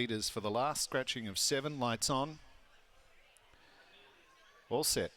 metres for the last scratching of 7. Lights on. All set.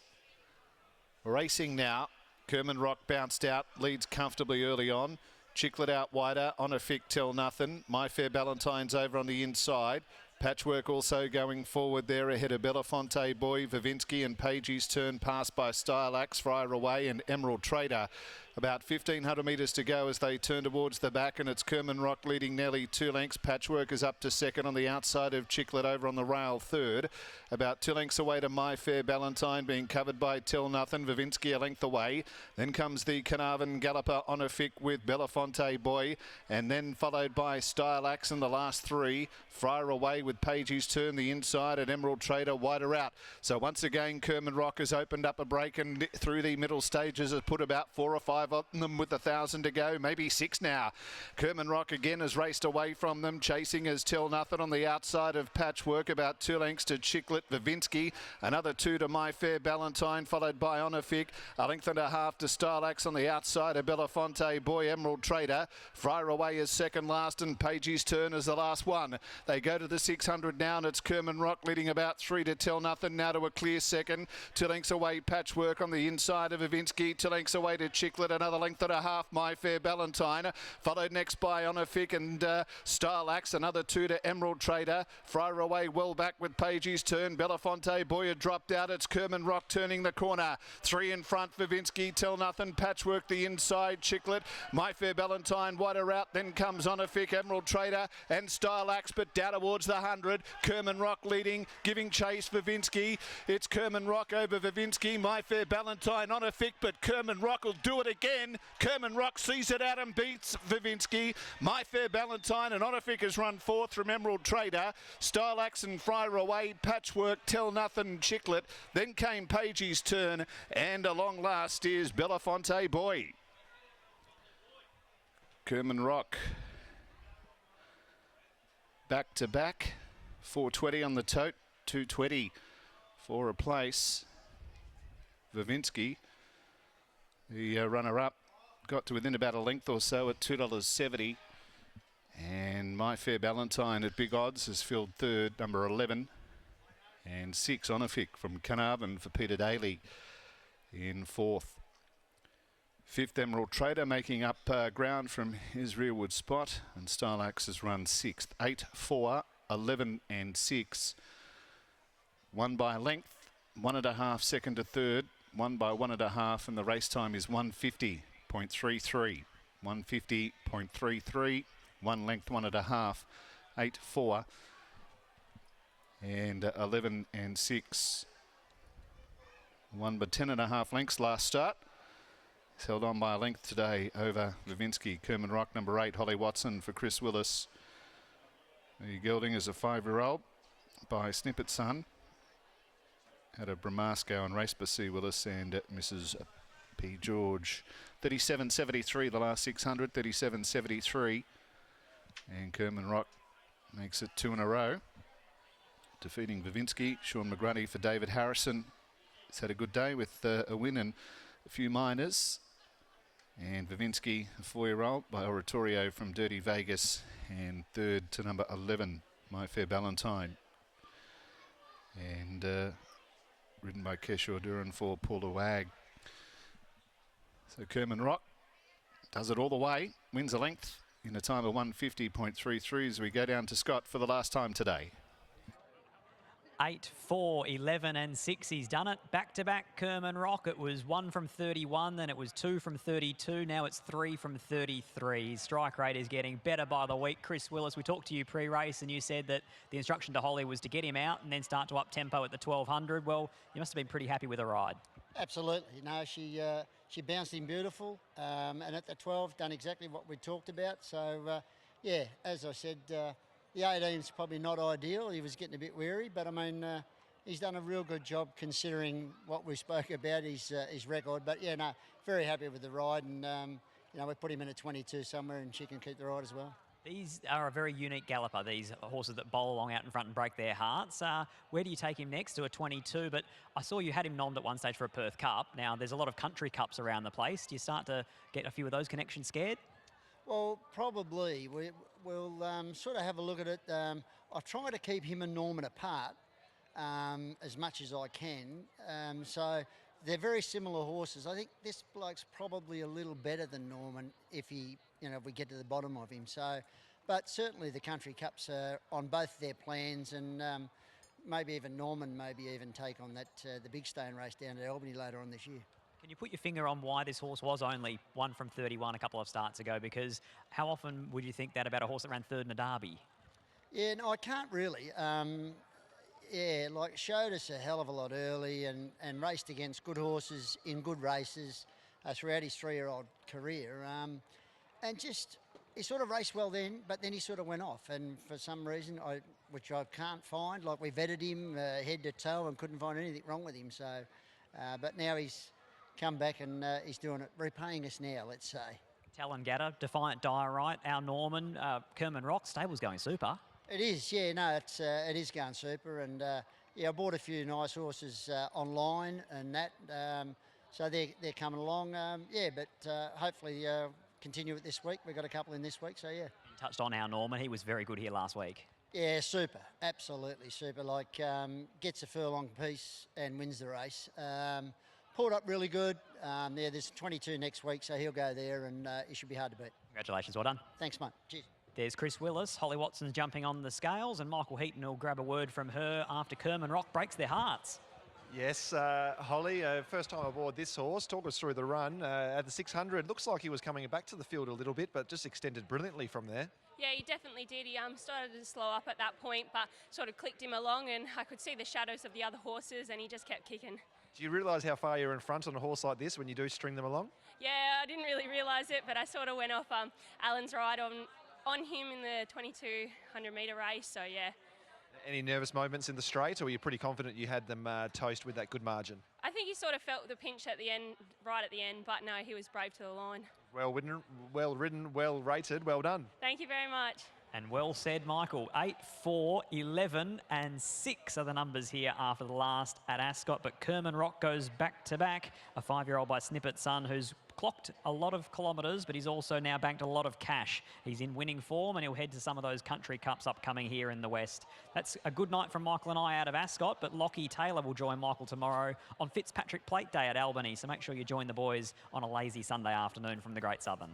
Racing now. Kerman Rock bounced out, leads comfortably early on. Chicklet out wider, on a Fick Tell Nothing. My Fair Valentine's over on the inside. Patchwork also going forward there ahead of Belafonte Boy, Vavinsky and Pagey's Turn, passed by Stylax, Fire Away and Emerald Trader. About 1,500 metres to go as they turn towards the back, and it's Kerman Rock leading nearly 2 lengths. Patchwork is up to second on the outside of Chicklet over on the rail third. About 2 lengths away to My Fair Valentine, being covered by Tell Nothing. Vavinsky a length away. Then comes the Carnarvon Galloper on a Fick with Belafonte Boy, and then followed by Stylax in the last 3. Fire Away with Pagey's Turn, the inside, and Emerald Trader wider out. So once again, Kerman Rock has opened up a break, and through the middle stages has put about 4 or 5 on them with 1,000 to go, maybe 6 now. Kerman Rock again has raced away from them, chasing as Tell Nothing on the outside of Patchwork, about 2 lengths to Chicklet Vavinsky, another 2 to My Fair Valentine, followed by Honorfic, a length and a half to Stylax on the outside of Belafonte Boy, Emerald Trader. Fire Away is second last, and Pagey's Turn is the last one. They go to the 600 now, and it's Kerman Rock leading about 3 to Tell Nothing, now to a clear second. 2 lengths away Patchwork on the inside of Vavinsky, 2 lengths away to Chicklet, another length and a half My Fair Valentine, followed next by Honorfic and Stylax, another 2 to Emerald Trader. Fire Away well back with Pagey's Turn. Belafonte Boy had dropped out. It's Kerman Rock turning the corner. 3 in front, Vavinsky, Tell Nothing, Patchwork the inside, Chicklet, My Fair Valentine wider out. Then comes Honorfic, Emerald Trader and Stylax, but down towards the 100. Kerman Rock leading, giving chase Vavinsky. It's Kerman Rock over Vavinsky, My Fair Valentine, Honorfic, but Kerman Rock will do it again. Kerman Rock sees it out and beats Vavinsky. My Fair Valentine and Honorfic has run 4th from Emerald Trader. Stylax and Fire Away, Patchwork, Tell Nothing, Chicklet. Then came Pagey's Turn, and along last is Belafonte Boy. Kerman Rock back to back. 420 on the tote, 220 for a place. Vavinsky, the runner-up, got to within about a length or so at $2.70. And My Fair Valentine at big odds has filled third, number 11. And 6 Honorfic from Carnarvon for Peter Daly in 4th. 5th Emerald Trader making up ground from his rearward spot. And Stylax has run 6th. 8, 4, 11 and 6. 1 by length. 1.5 second to third. 1 by 1.5, and the race time is 150.33. 150.33. 1 length, 1.5. 8, 4. And 11 and 6. 1 by 10.5 lengths last start. He's held on by a length today over Vavinsky. Kerman Rock, number 8, Holly Watson for Chris Willis. The gelding is a 5-year-old by Snippet Son. Out of Bramasco and race by C. Willis and Mrs. P. George. 37.73 the last 600, 37.73. And Kerman Rock makes it 2 in a row. Defeating Vavinsky. Sean McGrady for David Harrison. He's had a good day with a win and a few minors. And Vavinsky, a 4-year-old by Oratorio from Dirty Vegas. And third to number 11, My Fair Valentine. And ridden by Keshore Duran for Paula Wag. So Kerman Rock does it all the way, wins a length in a time of 150.33 as we go down to Scott for the last time today. 8, 4, 11 and 6. He's done it. Back-to-back Kerman Rock. It was 1 from 31, then it was 2 from 32. Now it's 3 from 33. His strike rate is getting better by the week. Chris Willis, we talked to you pre-race and you said that the instruction to Holly was to get him out and then start to up tempo at the 1200. Well, you must have been pretty happy with the ride. Absolutely. No, she bounced him beautiful, and at the 12 done exactly what we talked about. So, yeah, as I said, the 18's probably not ideal. He was getting a bit weary, but I mean, he's done a real good job considering what we spoke about, his record. But yeah, no, very happy with the ride, and you know, we put him in at 22 somewhere, and she can keep the ride as well. These are a very unique galloper, these horses that bowl along out in front and break their hearts. Where do you take him next? To a 22, but I saw you had him nommed at one stage for a Perth Cup. Now, there's a lot of country cups around the place. Do you start to get a few of those connections scared? Well, probably. We'll sort of have a look at it. I try to keep him and Norman apart as much as I can. So they're very similar horses. I think this bloke's probably a little better than Norman if if we get to the bottom of him. So, but certainly the Country Cups are on both their plans, and maybe even Norman maybe even take on that the big stone race down at Albany later on this year. Can you put your finger on why this horse was only 1 from 31 a couple of starts ago? Because how often would you think that about a horse that ran third in a derby? Yeah, no, I can't really. Yeah, like showed us a hell of a lot early and raced against good horses in good races throughout his 3-year-old career. And just, he sort of raced well then, but then he sort of went off. And for some reason, which I can't find, like we vetted him head to toe and couldn't find anything wrong with him. So, but now he's come back and he's doing it, repaying us now, let's say. Talongatta, Defiant Diorite, our Norman, KERMAN Rock, stable's going super. It is, yeah, no, it is going super, and yeah, I bought a few nice horses online and that, so they're coming along, yeah, but hopefully continue it this week. We've got a couple in this week, so yeah. You touched on our Norman, he was very good here last week. Yeah, super, absolutely super, like gets a furlong piece and wins the race. Pulled up really good, yeah, there's 22 next week, so he'll go there and he should be hard to beat. Congratulations, well done. Thanks, mate, cheers. There's Chris Willis, Holly Watson's jumping on the scales, and Michael Heaton will grab a word from her after KERMAN Rock breaks their hearts. Yes, Holly, first time aboard this horse. Talk us through the run at the 600. Looks like he was coming back to the field a little bit, but just extended brilliantly from there. Yeah, he definitely did. He started to slow up at that point, but sort of clicked him along, and I could see the shadows of the other horses, and he just kept kicking. Do you realise how far you're in front on a horse like this when you do string them along? Yeah, I didn't really realise it, but I sort of went off Alan's ride on him in the 2200 metre race, so yeah. Any nervous moments in the straight, or were you pretty confident you had them toast with that good margin? I think he sort of felt the pinch at the end, right at the end, but no, he was brave to the line. Well ridden, well rated, well done. Thank you very much. And well said, Michael. 8, 4, 11 and 6 are the numbers here after the last at Ascot, but KERMAN Rock goes back to back. A 5-year-old by Snippet's son who's clocked a lot of kilometres, but he's also now banked a lot of cash. He's in winning form, and he'll head to some of those country cups upcoming here in the West. That's a good night from Michael and I out of Ascot, but Lockie Taylor will join Michael tomorrow on Fitzpatrick Plate Day at Albany, so make sure you join the boys on a lazy Sunday afternoon from the Great Southern.